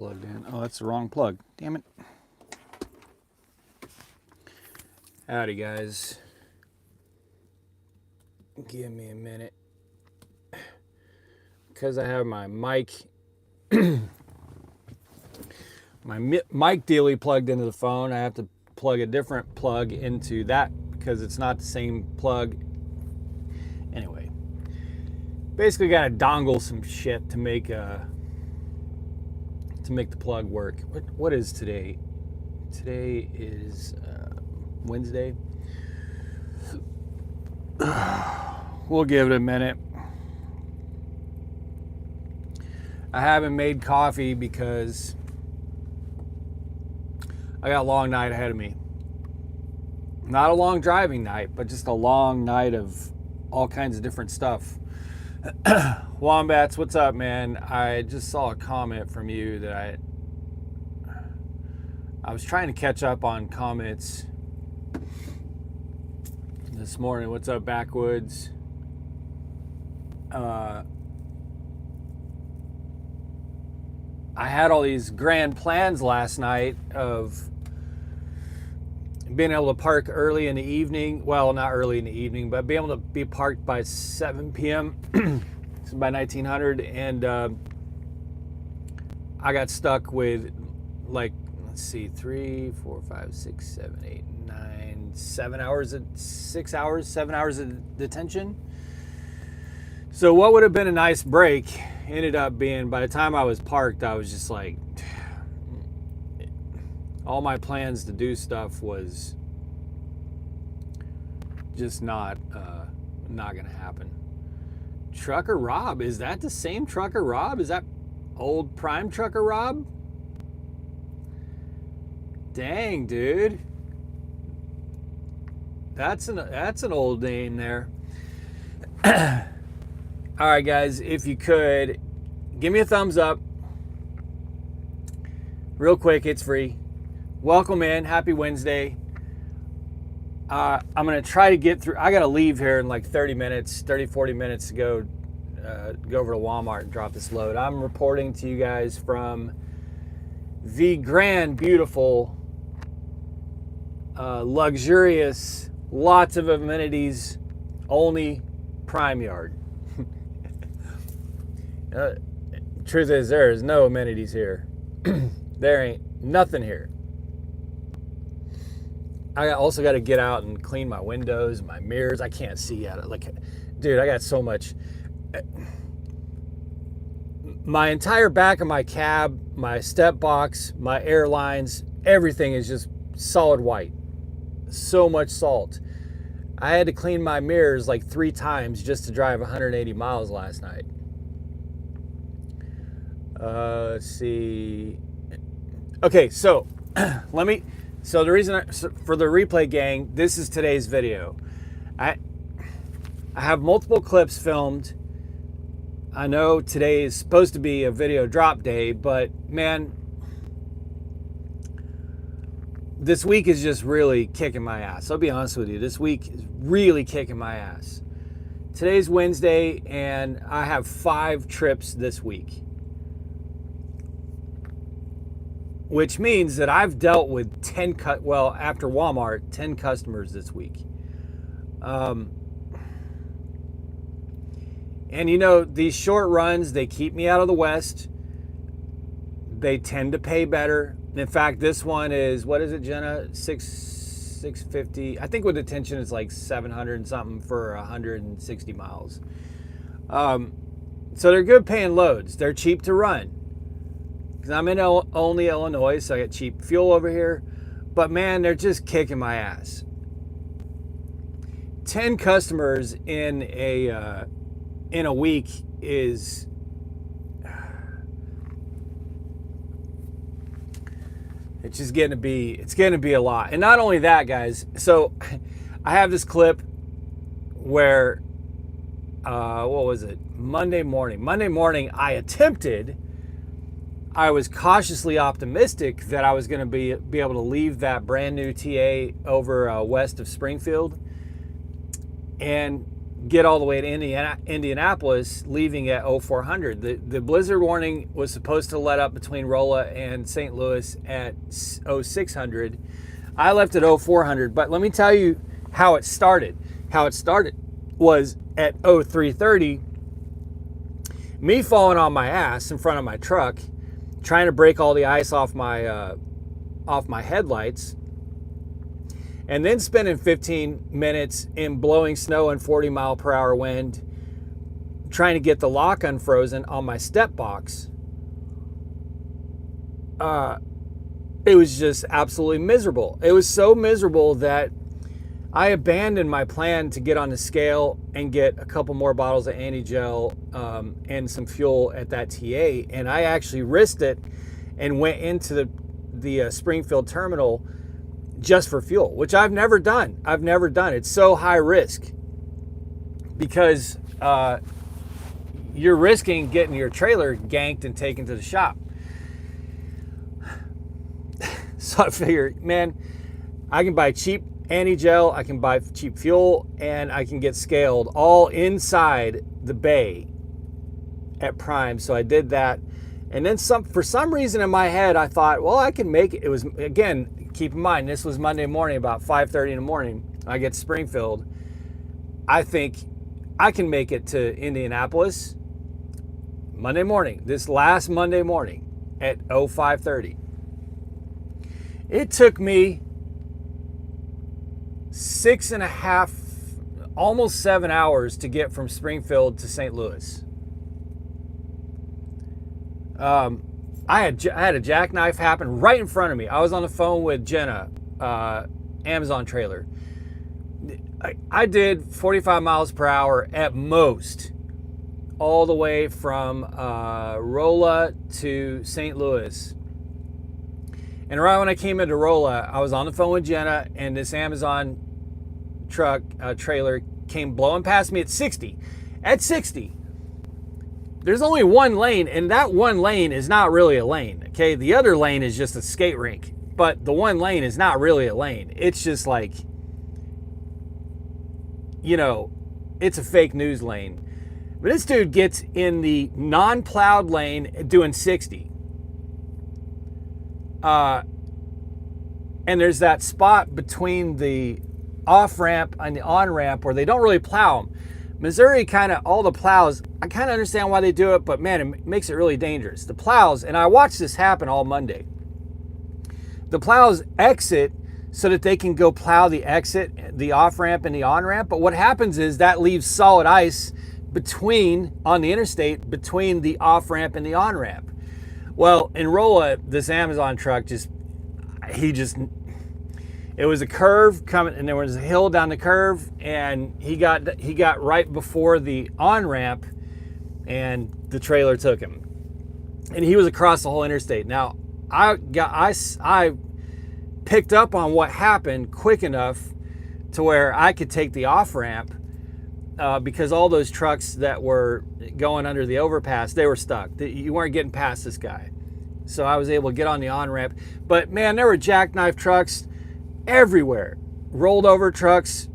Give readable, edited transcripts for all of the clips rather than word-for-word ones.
Plugged in. Oh, that's the wrong plug. Damn it. Howdy, guys. Give me a minute. Because I have my mic, mic dealy plugged into the phone, I have to plug a different plug into that because it's not the same plug. Anyway, basically got to dongle some shit to make the plug work. What is today? Today is Wednesday. We'll give it a minute. I haven't made coffee because I got a long night ahead of me. Not a long driving night, but just a long night of all kinds of different stuff. Wombats, what's up, man? I just saw a comment from you that I was trying to catch up on comments this morning. What's up, Backwoods? I had all these grand plans last night of being able to park early in the evening. Well, not early in the evening, but being able to be parked by 7 p.m. So by 1900. And I got stuck with, like, let's see, 3, 4, 5, 6, 7, 8, 9, 7 hours, 7 hours of detention. So what would have been a nice break ended up being, by the time I was parked, I was just like, all my plans to do stuff was just not gonna happen. Trucker Rob, is that the same Trucker Rob? Is that old Prime Trucker Rob? Dang, dude, that's an old name there. All right, guys, if you could give me a thumbs up real quick. It's free. Welcome in. Happy Wednesday. I'm going to try to get through. I got to leave here in like 40 minutes to go over to Walmart and drop this load. I'm reporting to you guys from the grand, beautiful, luxurious, lots of amenities only Prime Yard. Truth is, there is no amenities here. There ain't nothing here. I also got to get out and clean my windows, my mirrors. I can't see out of, like, dude, I got so much. My entire back of my cab, my step box, my air lines, everything is just solid white. So much salt. I had to clean my mirrors like 3 times just to drive 180 miles last night. Let's see. Okay, so so the reason for the replay gang, this is today's video. I have multiple clips filmed. I know today is supposed to be a video drop day, but man, this week is just really kicking my ass. I'll be honest with you. This week is really kicking my ass. Today's Wednesday, and I have 5 trips this week, which means that I've dealt with after Walmart, 10 customers this week. And you know, these short runs, they keep me out of the West. They tend to pay better. In fact, this one is, what is it, Jenna? $650. I think with detention it's like 700 and something for 160 miles. So they're good paying loads. They're cheap to run. Because I'm in only Illinois, so I get cheap fuel over here. But man, they're just kicking my ass. 10 customers in a week is, it's just getting to be a lot. And not only that, guys. So I have this clip where what was it? Monday morning I was cautiously optimistic that I was going to be able to leave that brand new TA over west of Springfield. And get all the way to Indianapolis, leaving at 0400. The blizzard warning was supposed to let up between Rolla and St. Louis at 0600. I left at 0400, but let me tell you how it started. How it started was at 0330, me falling on my ass in front of my truck, trying to break all the ice off my headlights, and then spending 15 minutes in blowing snow and 40-mile-per-hour wind trying to get the lock unfrozen on my step box. It was just absolutely miserable. It was so miserable that I abandoned my plan to get on the scale and get a couple more bottles of anti-gel and some fuel at that TA, and I actually risked it and went into the Springfield terminal just for fuel, which I've never done. It's so high risk because you're risking getting your trailer ganked and taken to the shop. So I figured, man, I can buy cheap anti-gel, I can buy cheap fuel, and I can get scaled all inside the bay at Prime. So I did that. And then for some reason in my head, I thought, well, I can make it. It was, again, keep in mind, this was Monday morning, about 5:30 in the morning. I get to Springfield. I think I can make it to Indianapolis Monday morning, this last Monday morning at 0530. It took me 6.5, almost 7 hours to get from Springfield to St. Louis. I had a jackknife happen right in front of me. I was on the phone with Jenna, Amazon trailer. I did 45 miles per hour at most, all the way from Rolla to St. Louis. And right when I came into Rolla, I was on the phone with Jenna, and this Amazon truck trailer came blowing past me at 60. At 60. There's only one lane, and that one lane is not really a lane, okay? The other lane is just a skate rink, but the one lane is not really a lane. It's just like, you know, it's a fake news lane. But this dude gets in the non-plowed lane doing 60. And there's that spot between the off-ramp and the on-ramp where they don't really plow them. Missouri kind of, all the plows, I kind of understand why they do it, but man, it makes it really dangerous. The plows, and I watched this happen all Monday. The plows exit so that they can go plow the exit, the off-ramp and the on-ramp, but what happens is that leaves solid ice on the interstate, between the off-ramp and the on-ramp. Well, in Rolla, this Amazon truck it was a curve coming, and there was a hill down the curve, and he got right before the on-ramp, and the trailer took him. And he was across the whole interstate. Now, I picked up on what happened quick enough to where I could take the off-ramp because all those trucks that were going under the overpass, they were stuck. You weren't getting past this guy. So I was able to get on the on-ramp. But man, there were jackknife trucks everywhere, rolled over trucks.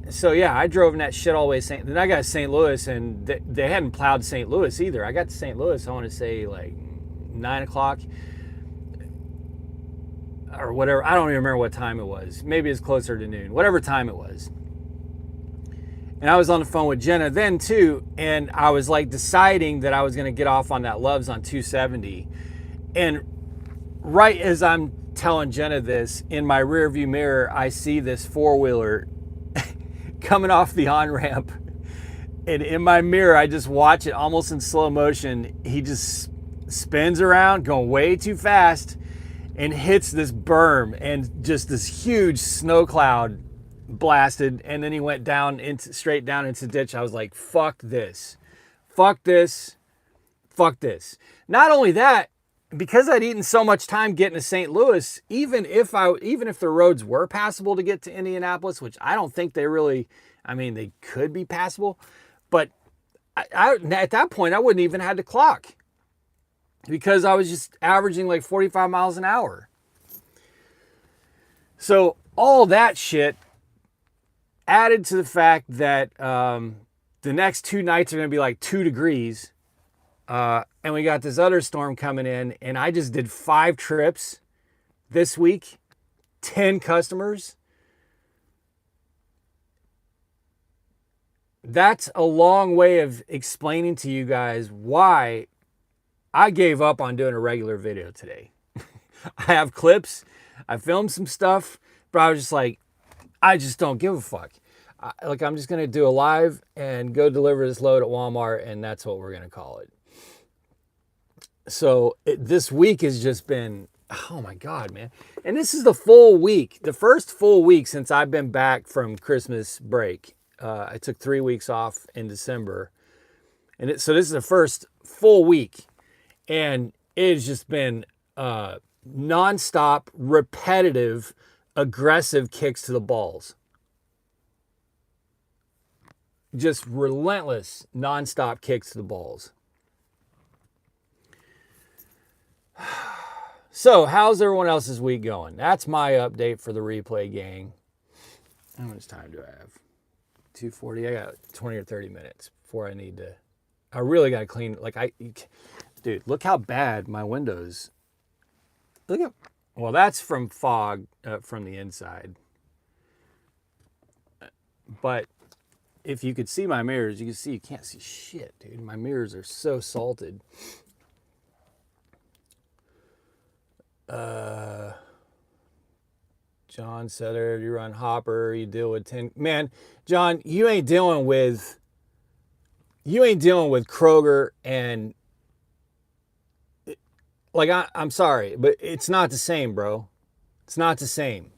So yeah, I drove in that shit all the way to then I got to St. Louis, and they hadn't plowed St. Louis either. I got to St. Louis, I want to say like 9 o'clock or whatever. I don't even remember what time it was. Maybe it's closer to noon, whatever time it was. And I was on the phone with Jenna then too, and I was like deciding that I was going to get off on that Loves on 270. And right as I'm telling Jenna this, in my rearview mirror, I see this four-wheeler coming off the on-ramp. And in my mirror, I just watch it almost in slow motion. He just spins around, going way too fast, and hits this berm, and just this huge snow cloud blasted. And then he went straight down into the ditch. I was like, fuck this. Fuck this. Fuck this. Not only that, because I'd eaten so much time getting to St. Louis, even if the roads were passable to get to Indianapolis, which I don't think they really, I mean, they could be passable, but at that point, I wouldn't even have to clock because I was just averaging like 45 miles an hour. So all that shit added to the fact that the next 2 nights are going to be like 2 degrees. And we got this other storm coming in, and I just did 5 trips this week, 10 customers. That's a long way of explaining to you guys why I gave up on doing a regular video today. I have clips, I filmed some stuff, but I was just like, I just don't give a fuck. I'm just going to do a live and go deliver this load at Walmart, and that's what we're going to call it. So this week has just been, oh my God, man. And this is the full week, the first full week since I've been back from Christmas break. I took 3 weeks off in December. And so this is the first full week. And it has just been nonstop, repetitive, aggressive kicks to the balls. Just relentless, nonstop kicks to the balls. So, how's everyone else's week going? That's my update for the replay gang. How much time do I have? 2:40. I got 20 or 30 minutes before I need to. I really got to clean. Dude, look how bad my windows. Look at. Well, that's from fog from the inside. But if you could see my mirrors, you can see you can't see shit, dude. My mirrors are so salted. John Sutter, you run Hopper, you deal with 10. Man, John, you ain't dealing with Kroger and I'm sorry, but it's not the same, bro. It's not the same.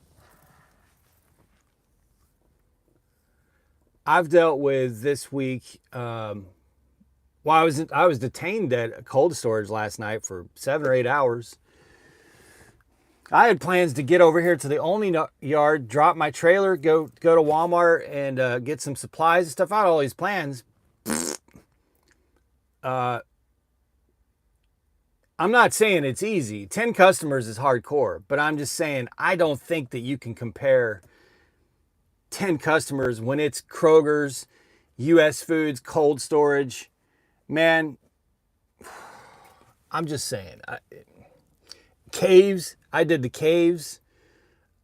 I've dealt with this week. I was detained at cold storage last night for 7 or 8 hours. I had plans to get over here to the only yard, drop my trailer, go to Walmart and get some supplies and stuff. I had all these plans. I'm not saying it's easy. 10 customers is hardcore, but I'm just saying I don't think that you can compare 10 customers when it's Kroger's, U.S. Foods, cold storage. Man, I'm just saying. Caves. I did the Caves.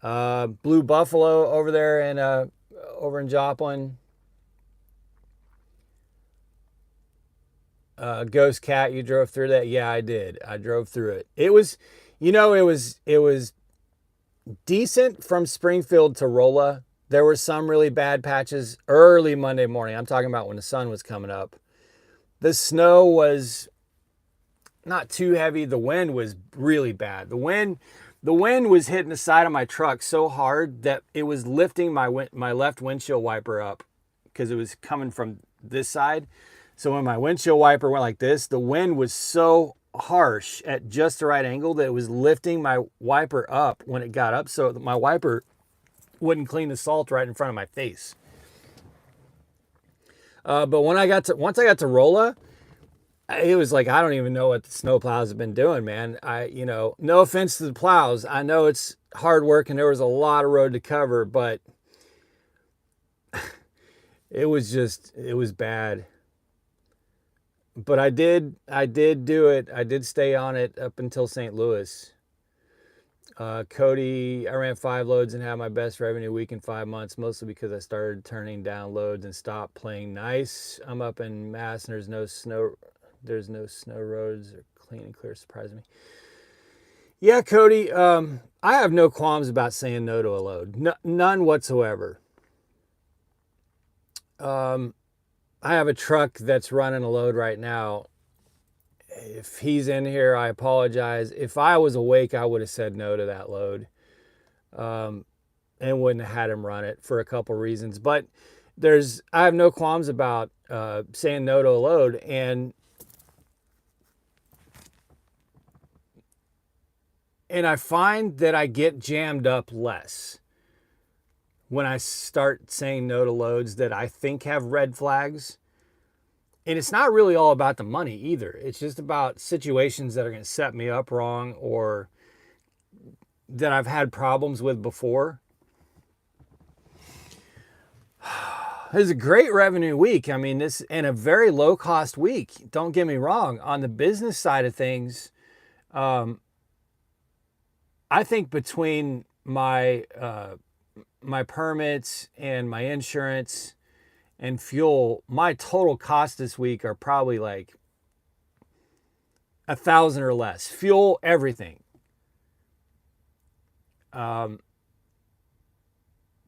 Blue Buffalo over there and over in Joplin. Ghost Cat, you drove through that? Yeah, I did. I drove through it. It was decent from Springfield to Rolla. There were some really bad patches early Monday morning. I'm talking about when the sun was coming up. The snow was not too heavy. The wind was really bad. The wind was hitting the side of my truck so hard that it was lifting my left windshield wiper up because it was coming from this side. So when my windshield wiper went like this, the wind was so harsh at just the right angle that it was lifting my wiper up when it got up so that my wiper wouldn't clean the salt right in front of my face. But once I got to Rolla, it was like, I don't even know what the snow plows have been doing, man. No offense to the plows. I know it's hard work and there was a lot of road to cover, but it was bad. But I did do it. I did stay on it up until St. Louis. Cody, I ran 5 loads and had my best revenue week in 5 months, mostly because I started turning down loads and stopped playing nice. I'm up in Mass and there's no snow roads or clean and clear, surprising me. Yeah, Cody, I have no qualms about saying no to a load. None whatsoever. I have a truck that's running a load right now. If he's in here, I apologize. If I was awake, I would have said no to that load and wouldn't have had him run it for a couple reasons. But I have no qualms about saying no to a load. And I find that I get jammed up less when I start saying no to loads that I think have red flags. And it's not really all about the money either. It's just about situations that are going to set me up wrong or that I've had problems with before. was a great revenue week. I mean, this and a very low cost week. Don't get me wrong. On the business side of things, I think between my my permits and my insurance and fuel, my total costs this week are probably like $1,000 or less. Fuel, everything.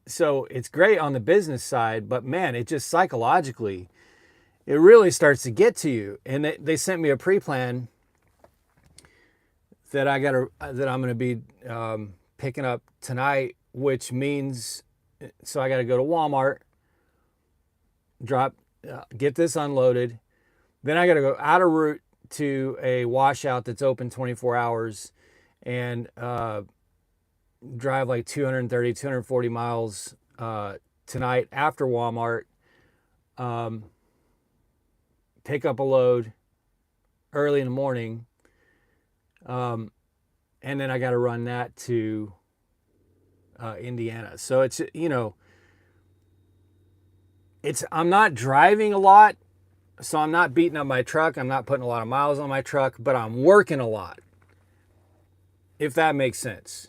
So it's great on the business side, but man, it just psychologically, it really starts to get to you. And they sent me a pre-plan that I'm going to be picking up tonight, which means, so I got to go to Walmart, get this unloaded. Then I got to go out of route to a washout that's open 24 hours and drive like 230, 240 miles tonight after Walmart, pick up a load early in the morning, and then I got to run that to Indiana. So it's, I'm not driving a lot, so I'm not beating up my truck. I'm not putting a lot of miles on my truck, but I'm working a lot, if that makes sense.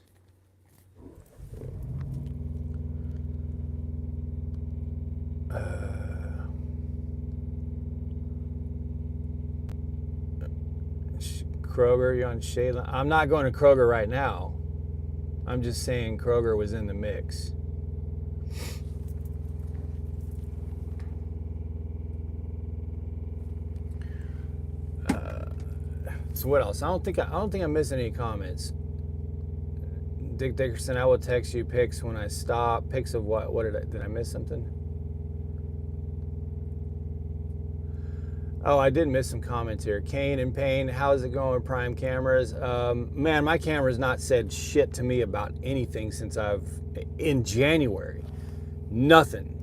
Kroger, you're on Shayla. I'm not going to Kroger right now. I'm just saying Kroger was in the mix. So what else? I don't think I'm missing any comments. Dick Dickerson, I will text you pics when I stop. Pics of what? What did I miss something? Oh, I did miss some comments here. Kane and Payne, how's it going, Prime Cameras? Man, my camera's not said shit to me about anything since in January. Nothing.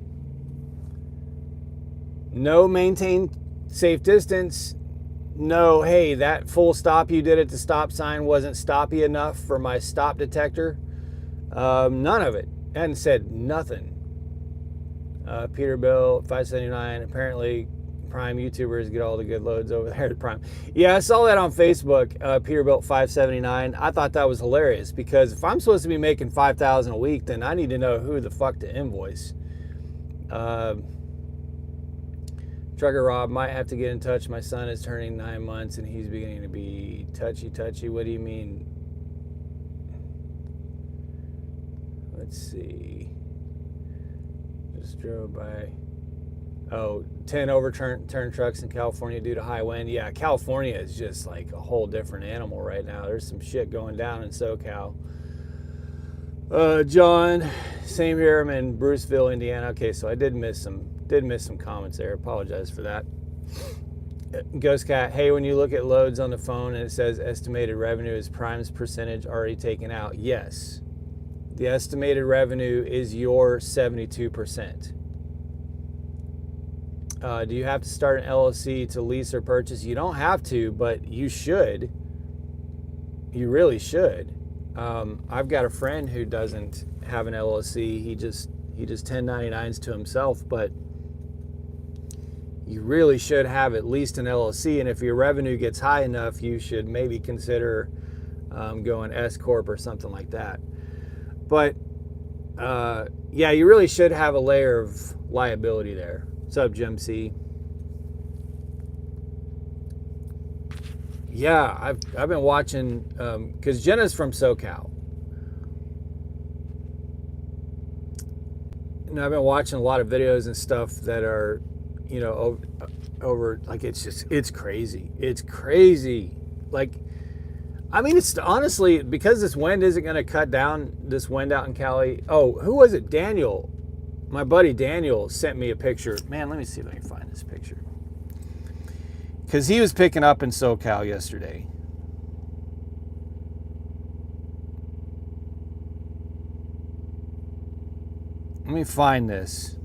No maintain safe distance. No, hey, that full stop you did at the stop sign wasn't stoppy enough for my stop detector. None of it. Hadn't said nothing. Peterbilt 579, apparently Prime YouTubers get all the good loads over there at Prime. Yeah, I saw that on Facebook, Peterbilt 579. I thought that was hilarious because if I'm supposed to be making $5,000 a week, then I need to know who the fuck to invoice. Trucker Rob, might have to get in touch. My son is turning 9 months and he's beginning to be touchy. What do you mean? Let's see. Just drove by. Oh, 10 overturned trucks in California due to high wind. Yeah, California is just like a whole different animal right now. There's some shit going down in SoCal. John, same here. I'm in Bruceville, Indiana. Okay, so I did miss some comments there. Apologize for that. Ghost Cat, hey, when you look at loads on the phone and it says estimated revenue, is Prime's percentage already taken out? Yes. The estimated revenue is your 72%. Do you have to start an LLC to lease or purchase? You don't have to, but you should. You really should. I've got a friend who doesn't have an LLC. He just 1099s to himself, but you really should have at least an LLC. And if your revenue gets high enough, you should maybe consider going S Corp or something like that. But yeah, you really should have a layer of liability there. What's up, Jim C? Yeah, I've been watching because Jenna's from SoCal. And I've been watching a lot of videos and stuff that are, over like it's crazy. It's crazy. Like, I mean, it's honestly because this wind isn't going to cut down this wind out in Cali. Oh, who was it? Daniel. My buddy Daniel sent me a picture. Man, let me see if I can find this picture. Because he was picking up in SoCal yesterday. Let me find this.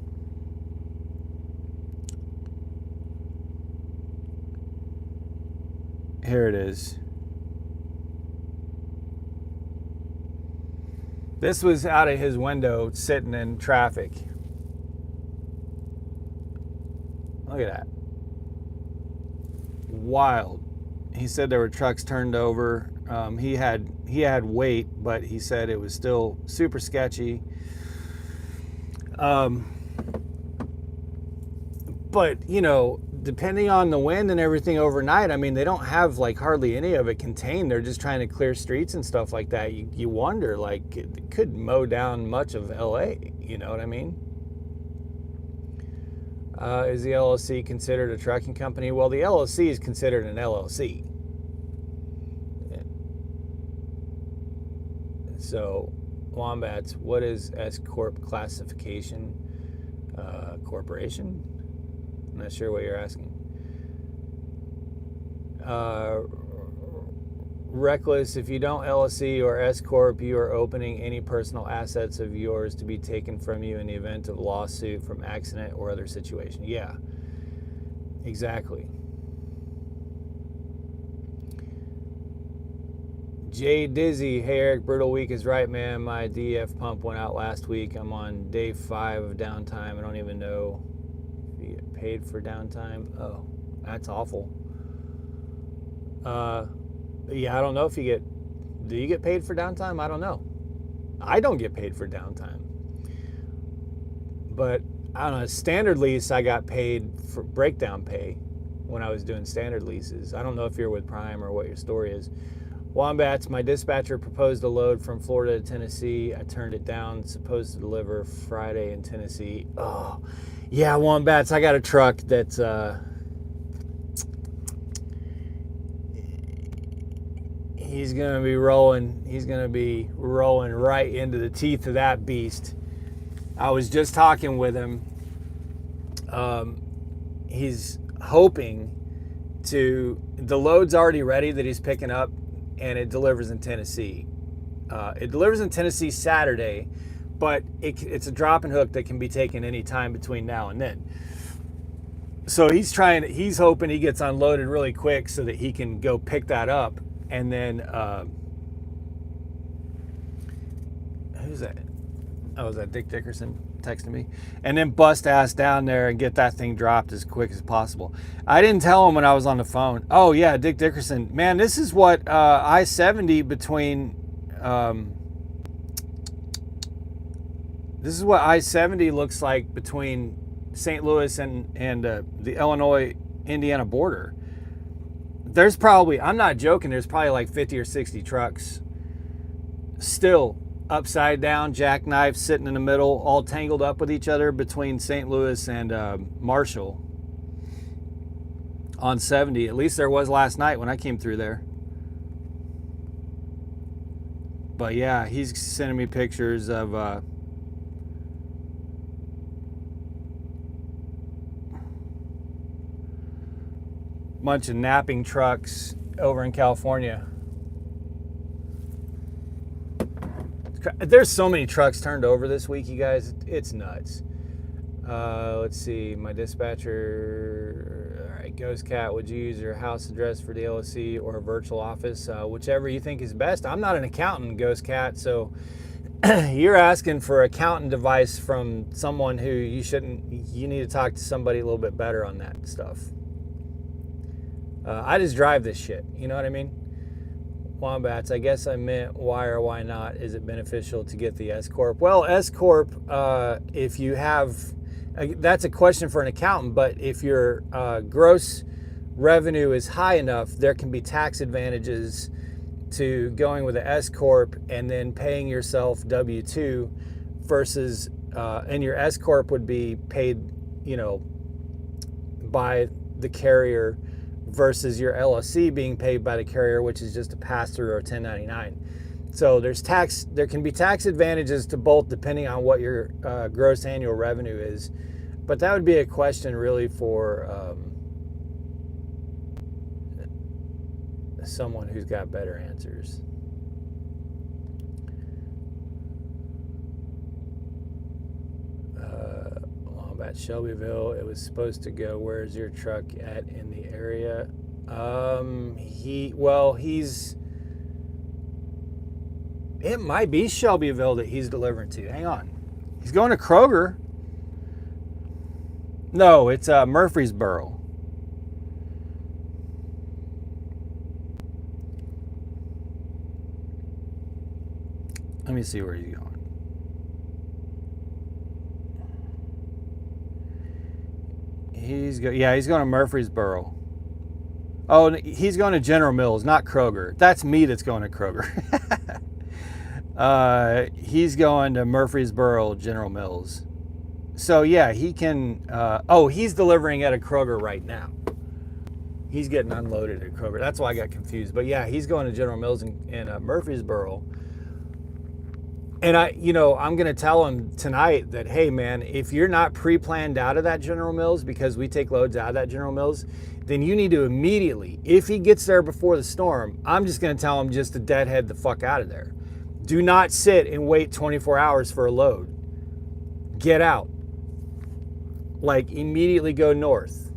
Here it is. This was out of his window sitting in traffic. Look at that. Wild. He said there were trucks turned over. He had weight, but he said it was still super sketchy. But, you know, depending on the wind and everything overnight, I mean, they don't have like hardly any of it contained. They're just trying to clear streets and stuff like that. You wonder, like, it could mow down much of LA. You know what I mean? Is the LLC considered a trucking company? Well, the LLC is considered an LLC. So, Wombats, what is S Corp classification? Corporation? I'm not sure what you're asking. Reckless, if you don't LLC or S Corp, you are opening any personal assets of yours to be taken from you in the event of lawsuit from accident or other situation. Yeah, exactly. Jay Dizzy, hey Eric, brutal week is right, man. My DF pump went out last week. I'm on day 5 of downtime. I don't even know if you get paid for downtime. Oh, that's awful. Yeah, I don't know if do you get paid for downtime? I don't know. I don't get paid for downtime. But I don't know, standard lease, I got paid for breakdown pay when I was doing standard leases. I don't know if you're with Prime or what your story is. Wombats, my dispatcher proposed a load from Florida to Tennessee. I turned it down, supposed to deliver Friday in Tennessee. Oh, yeah, Wombats, I got a truck that's, he's going to be rolling right into the teeth of that beast. I was just talking with him. He's hoping the load's already ready that he's picking up, and it delivers in Tennessee. It delivers in Tennessee Saturday, but it's a drop and hook that can be taken any time between now and then. So he's hoping he gets unloaded really quick so that he can go pick that up. And then, who's that? Oh, was that Dick Dickerson texting me? And then bust ass down there and get that thing dropped as quick as possible. I didn't tell him when I was on the phone. Oh yeah, Dick Dickerson. Man, this is what I-70 between. This is what I-70 looks like between St. Louis and the Illinois-Indiana border. There's probably, I'm not joking, there's probably like 50 or 60 trucks still upside down, jackknife, sitting in the middle, all tangled up with each other between St. Louis and Marshall on 70. At least there was last night when I came through there. But yeah, he's sending me pictures of bunch of napping trucks over in California. There's so many trucks turned over this week, you guys. It's nuts. Let's see. My dispatcher. All right, Ghost Cat, would you use your house address for the LLC or a virtual office? Whichever you think is best. I'm not an accountant, Ghost Cat, so you're asking for accountant advice from someone who you need to talk to somebody a little bit better on that stuff. I just drive this shit. You know what I mean? Wombats, I guess I meant why or why not is it beneficial to get the S Corp? Well, S Corp, if you have, that's a question for an accountant, but if your gross revenue is high enough, there can be tax advantages to going with the S Corp and then paying yourself W-2 versus, and your S Corp would be paid, by the carrier versus your LLC being paid by the carrier, which is just a pass-through or 1099. So there can be tax advantages to both depending on what your gross annual revenue is. But that would be a question really for someone who's got better answers. At Shelbyville, it was supposed to go. Where's your truck at in the area? It might be Shelbyville that he's delivering to. Hang on. He's going to Kroger. No, it's Murfreesboro. Let me see where he's going. He's going to Murfreesboro. Oh, he's going to General Mills, not Kroger. That's me that's going to Kroger. He's going to Murfreesboro, General Mills. So yeah, he can. He's delivering at a Kroger right now. He's getting unloaded at Kroger. That's why I got confused. But yeah, he's going to General Mills in Murfreesboro. And I'm going to tell him tonight that, hey man, if you're not pre-planned out of that General Mills, because we take loads out of that General Mills, then you need to immediately, if he gets there before the storm, I'm just going to tell him just to deadhead the fuck out of there. Do not sit and wait 24 hours for a load. Get out. Like, immediately go north.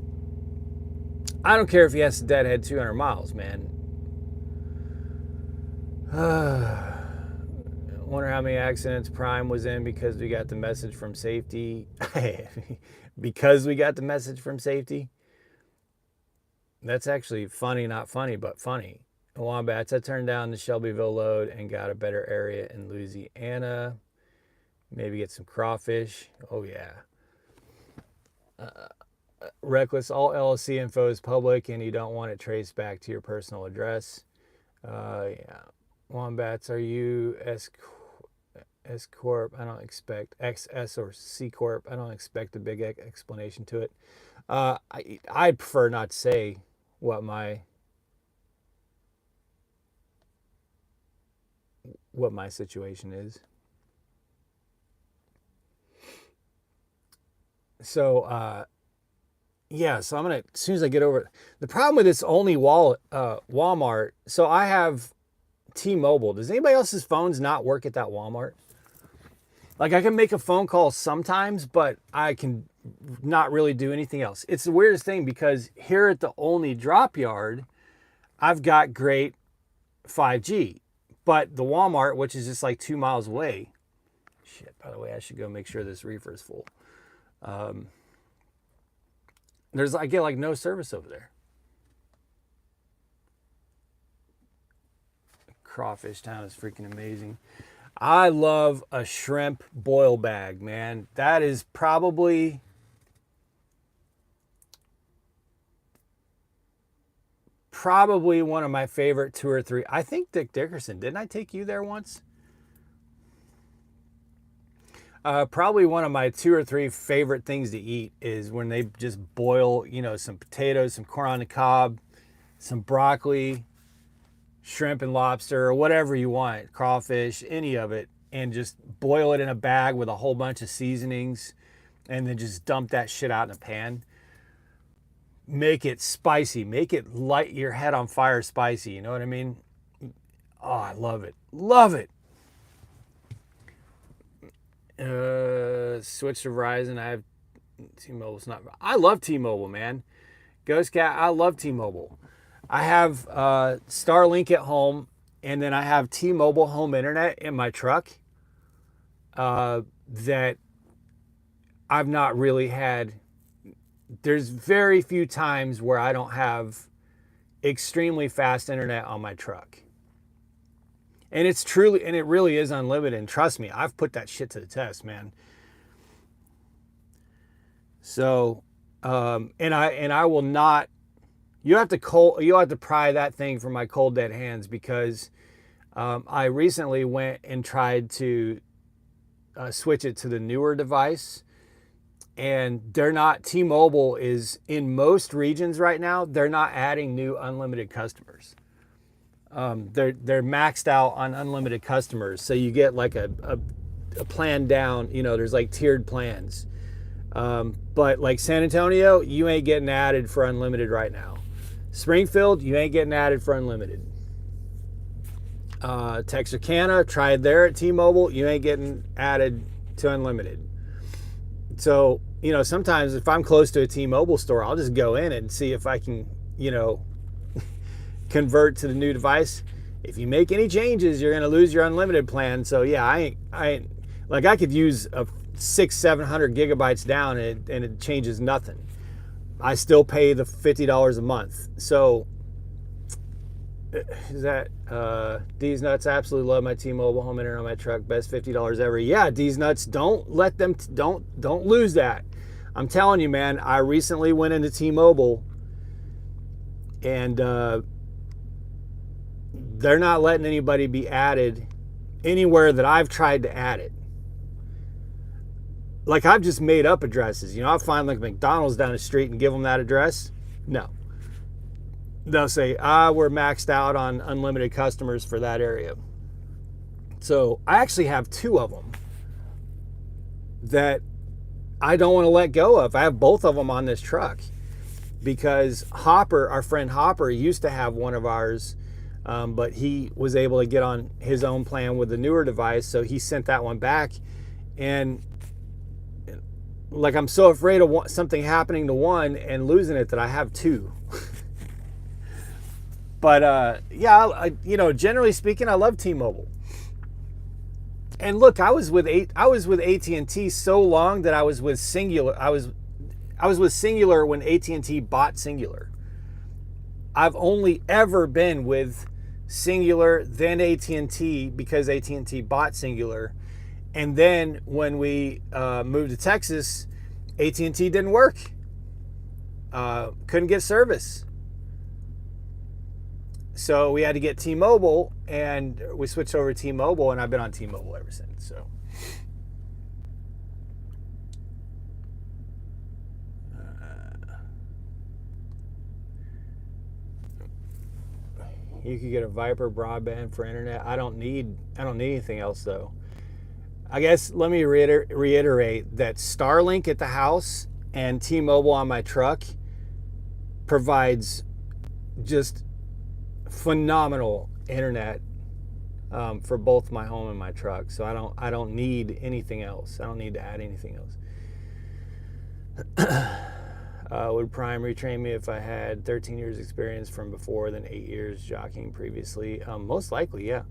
I don't care if he has to deadhead 200 miles, man. Wonder how many accidents Prime was in because we got the message from safety. Because we got the message from safety. That's actually funny, not funny, but funny. Wombats, I turned down the Shelbyville load and got a better area in Louisiana. Maybe get some crawfish. Oh, yeah. Reckless, all LLC info is public and you don't want it traced back to your personal address. Yeah. Wombats, are you S Corp? I don't expect XS or C Corp. I don't expect a big explanation to it. I prefer not to say what my situation is. So so I'm gonna, as soon as I get over it. The problem with this only Walmart. So I have T-Mobile. Does anybody else's phones not work at that Walmart? Like, I can make a phone call sometimes, but I can not really do anything else. It's the weirdest thing because here at the only drop yard, I've got great 5G, but the Walmart, which is just like 2 miles away. Shit, by the way, I should go make sure this reefer is full. I get like no service over there. Crawfish Town is freaking amazing. I love a shrimp boil bag, man. That is probably one of my favorite 2 or 3. I think Dick Dickerson, didn't I take you there once? Probably one of my 2 or 3 favorite things to eat is when they just boil, some potatoes, some corn on the cob, some broccoli, shrimp and lobster, or whatever you want, crawfish, any of it, and just boil it in a bag with a whole bunch of seasonings, and then just dump that shit out in a pan. Make it spicy. Make it light your head on fire spicy. You know what I mean? Oh, I love it. Love it. Switch to Verizon. I have T-Mobile's not. I love T-Mobile, man. Ghost Cat, I love T-Mobile. I have Starlink at home, and then I have T-Mobile home internet in my truck that I've not really had. There's very few times where I don't have extremely fast internet on my truck. And it really is unlimited. And trust me, I've put that shit to the test, man. So, and I will not. You have to pry that thing from my cold dead hands because I recently went and tried to switch it to the newer device, and they're not. T-Mobile is in most regions right now. They're not adding new unlimited customers. They're maxed out on unlimited customers, so you get like a plan down. There's like tiered plans, but like San Antonio, you ain't getting added for unlimited right now. Springfield, you ain't getting added for unlimited. Texarkana, tried there at T-Mobile, you ain't getting added to unlimited. So, sometimes if I'm close to a T-Mobile store, I'll just go in and see if I can, convert to the new device. If you make any changes, you're going to lose your unlimited plan. So yeah, I ain't like, I could use a 700 gigabytes down, and it changes nothing. I still pay the $50 a month. So is that D's Nuts? Absolutely love my T-Mobile home internet on my truck. Best $50 ever. Yeah, D's Nuts. Don't let them. Don't lose that. I'm telling you, man. I recently went into T-Mobile, and they're not letting anybody be added anywhere that I've tried to add it. Like, I've just made up addresses. You know, I'll find like McDonald's down the street and give them that address. No. They'll say, we're maxed out on unlimited customers for that area. So I actually have 2 of them that I don't want to let go of. I have both of them on this truck because Hopper, our friend Hopper, used to have one of ours, but he was able to get on his own plan with the newer device, so he sent that one back. And like, I'm so afraid of something happening to one and losing it that I have 2. But yeah, you know, generally speaking, I love T-Mobile. And look, I was with AT&T so long that I was with Singular. I was with Singular when AT&T bought Singular. I've only ever been with Singular, then AT&T, because AT&T bought Singular. And then when we moved to Texas, AT&T didn't work. Couldn't get service. So we had to get T-Mobile, and we switched over to T-Mobile, and I've been on T-Mobile ever since. So you could get a Viper broadband for internet. I don't need anything else though. I guess let me reiterate that Starlink at the house and T-Mobile on my truck provides just phenomenal internet for both my home and my truck. So I don't need anything else. I don't need to add anything else. Would Prime retrain me if I had 13 years experience from before, then 8 years jockeying previously? Most likely, yeah.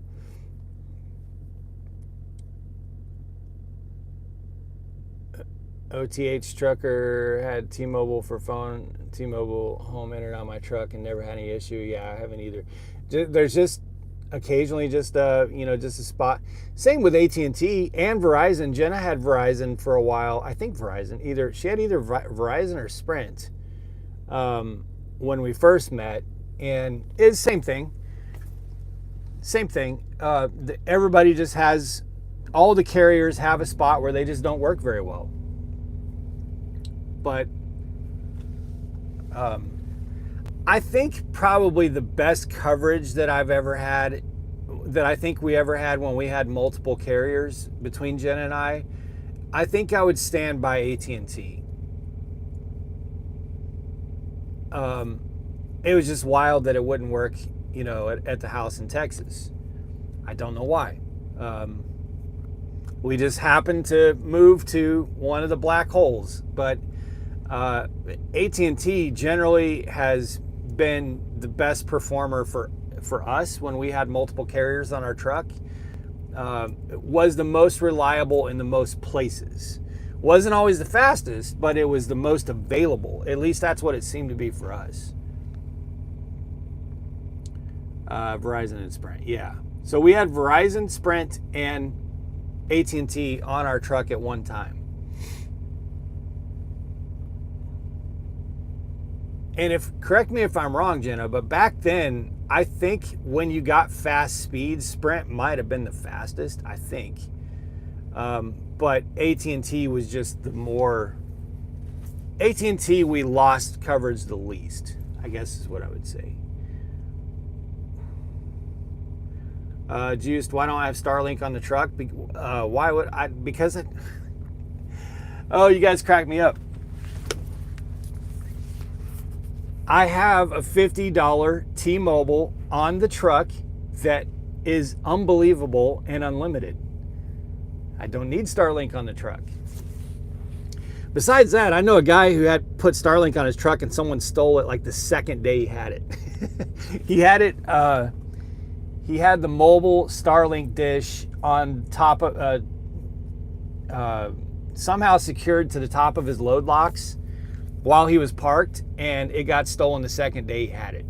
OTH trucker had T-Mobile for phone, T-Mobile home internet on my truck, and never had any issue. Yeah, I haven't either. There's just occasionally just just a spot. Same with AT&T and Verizon. Jenna had Verizon for a while. I think Verizon. She had either Verizon or Sprint when we first met, and it's same thing. Same thing. Everybody just has, all the carriers have a spot where they just don't work very well. But I think probably the best coverage that I've ever had, that I think we ever had when we had multiple carriers between Jen and I think I would stand by AT&T. It was just wild that it wouldn't work, at the house in Texas. I don't know why. We just happened to move to one of the black holes, but AT&T generally has been the best performer for us when we had multiple carriers on our truck. It was the most reliable in the most places. Wasn't always the fastest, but it was the most available. At least that's what it seemed to be for us. Verizon and Sprint, yeah. So we had Verizon, Sprint, and AT&T on our truck at one time. And correct me if I'm wrong, Jenna, but back then, I think when you got fast speed, Sprint might have been the fastest, I think. But AT&T was just the more... AT&T, we lost coverage the least, I guess is what I would say. Juiced, why don't I have Starlink on the truck? Why would I? Because it... Oh, you guys crack me up. I have a $50 T-Mobile on the truck that is unbelievable and unlimited. I don't need Starlink on the truck. Besides that, I know a guy who had put Starlink on his truck and someone stole it like the second day he had it. He had the mobile Starlink dish on top of somehow secured to the top of his load locks while he was parked, and it got stolen the second day he had it.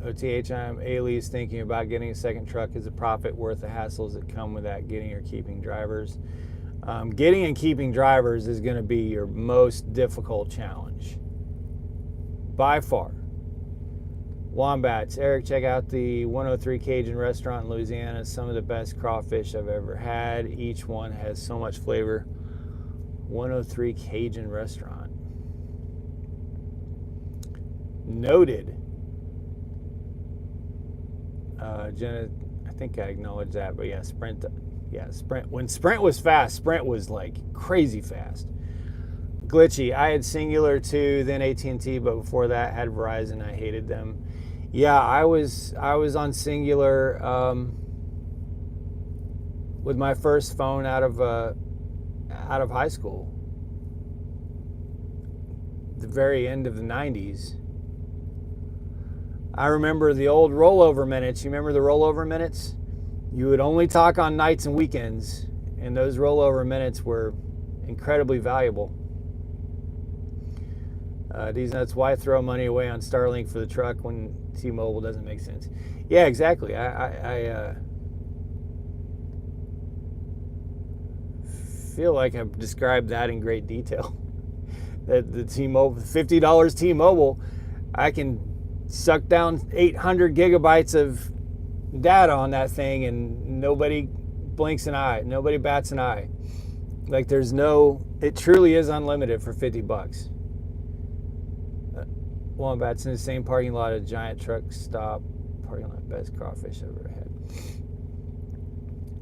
OTH, I'm A-Lease thinking about getting a second truck. Is a profit worth the hassles that come with that, getting or keeping drivers? Getting and keeping drivers is going to be your most difficult challenge, by far. Wombats, Eric, check out the 103 Cajun restaurant in Louisiana. Some of the best crawfish I've ever had. Each one has so much flavor. 103 Cajun restaurant. Noted. Jenna, I think I acknowledged that, but yeah, Sprint. Yeah, Sprint. When Sprint was fast, Sprint was like crazy fast. Glitchy. I had Singular too, then AT&T, but before that had Verizon. I hated them. Yeah, I was on Singular with my first phone out of high school. The very end of the 90s. I remember the old rollover minutes. You remember the rollover minutes? You would only talk on nights and weekends, and those rollover minutes were incredibly valuable. These nuts, why throw money away on Starlink for the truck when T-Mobile doesn't make sense? Yeah, exactly. I feel like I've described that in great detail. That the T-Mobile, $50 T-Mobile, I can suck down 800 gigabytes of data on that thing and nobody blinks an eye, nobody bats an eye. Like there's no, it truly is unlimited for $50. Wombats in the same parking lot, a giant truck stop parking lot, best crawfish I've ever had.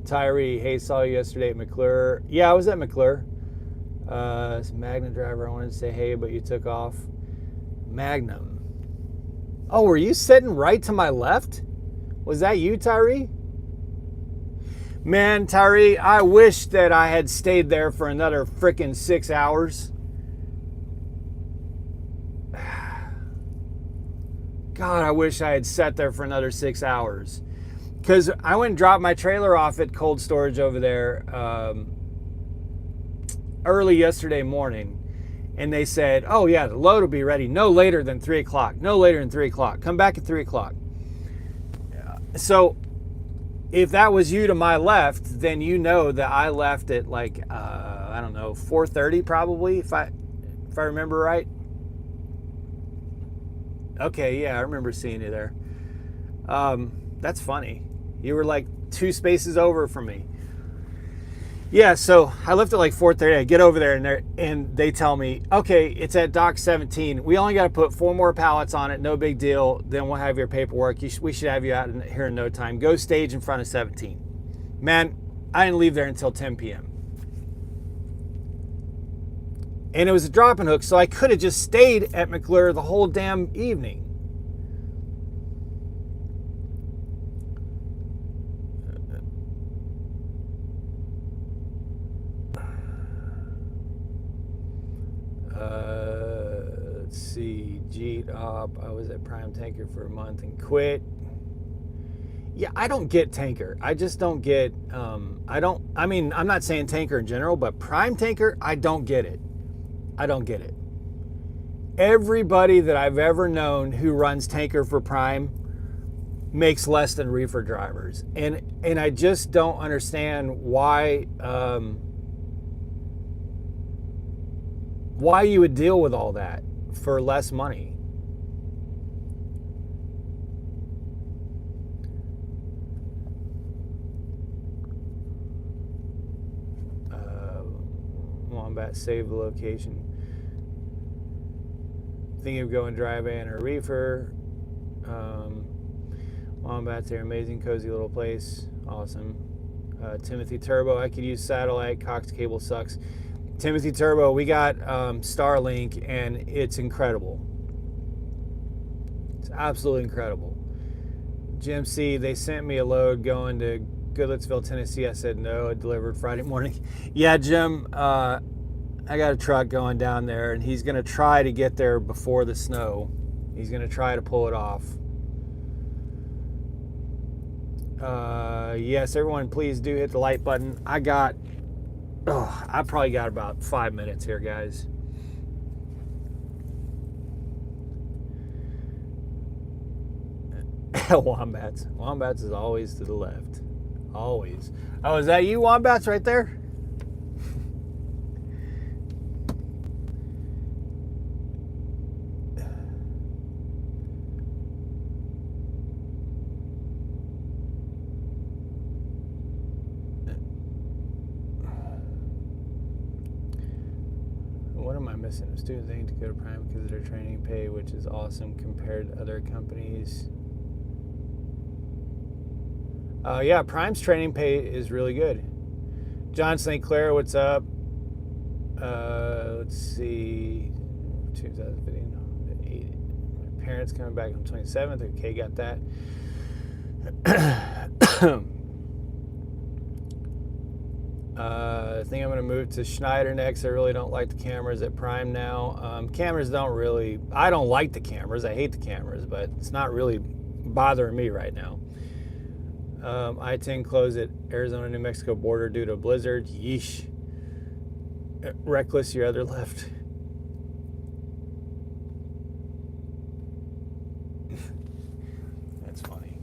Tyree, hey, saw you yesterday at McClure. Yeah, I was at McClure. Magnum driver, I wanted to say hey, but you took off. Magnum. Oh, were you sitting right to my left? Was that you, Tyree? Man, Tyree, I wish that I had stayed there for another frickin' 6 hours. God, I wish I had sat there for another 6 hours. Because I went and dropped my trailer off at cold storage over there early yesterday morning. And they said, oh yeah, the load will be ready no later than 3 o'clock. No later than 3 o'clock. Come back at 3 o'clock. So if that was you to my left, then you know that I left at like, I don't know, 4:30 probably, if I remember right. Okay, yeah, I remember seeing you there. That's funny. You were like 2 spaces over from me. Yeah, so I left at like 4:30. I get over there and they tell me, okay, it's at dock 17. We only got to put 4 more pallets on it. No big deal. Then we'll have your paperwork. We should have you out here in no time. Go stage in front of 17. Man, I didn't leave there until 10 p.m. And it was a drop and hook, so I could have just stayed at McClure the whole damn evening. Let's see, Jeet up. I was at Prime Tanker for a month and quit. Yeah, I don't get Tanker. I just don't get, I'm not saying Tanker in general, but Prime Tanker, I don't get it. I don't get it. Everybody that I've ever known who runs Tanker for Prime makes less than reefer drivers. And I just don't understand why you would deal with all that for less money. Wombat, save the location. Thinking of going drive in or reefer. Wombats are amazing, cozy little place. Awesome. Timothy Turbo, I could use satellite. Cox cable sucks. Timothy Turbo, we got Starlink, and it's incredible. It's absolutely incredible. Jim C, they sent me a load going to Goodlettsville, Tennessee. I said no. I delivered Friday morning. Yeah, Jim, I got a truck going down there, and he's going to try to get there before the snow. He's going to try to pull it off. Yes, everyone, please do hit the like button. I probably got about 5 minutes here, guys. Wombats. Wombats is always to the left. Always. Oh, is that you, Wombats, right there? What am I missing? Students aim to go to Prime because of their training pay, which is awesome compared to other companies. Yeah, Prime's training pay is really good. John St. Clair, what's up? Let's see. 2015. My parents coming back on 27th. Okay, got that. I think I'm going to move to Schneider next. I really don't like the cameras at Prime now. Cameras don't really... I don't like the cameras. I hate the cameras, but it's not really bothering me right now. I-10 closed at Arizona-New Mexico border due to a blizzard. Yeesh. Reckless, your other left. That's funny.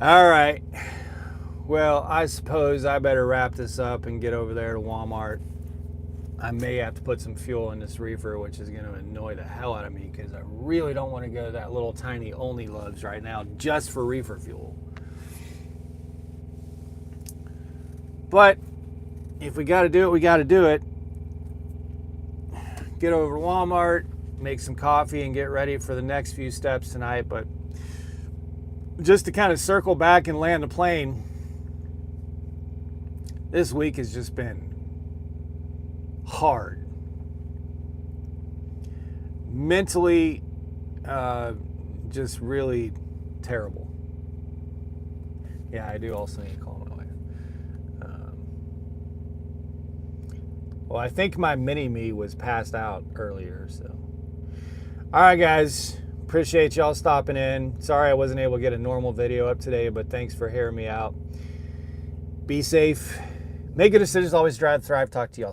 All right. Well, I suppose I better wrap this up and get over there to Walmart. I may have to put some fuel in this reefer, which is going to annoy the hell out of me because I really don't want to go to that little tiny only lugs right now just for reefer fuel. But if we got to do it, we got to do it. Get over to Walmart, make some coffee, and get ready for the next few steps tonight. But just to kind of circle back and land the plane, this week has just been hard. Mentally, just really terrible. Yeah, I do also need to call my wife. Well, I think my mini-me was passed out earlier, so. All right, guys. Appreciate y'all stopping in. Sorry I wasn't able to get a normal video up today, but thanks for hearing me out. Be safe. Make good decisions. Always drive, thrive. Talk to y'all soon.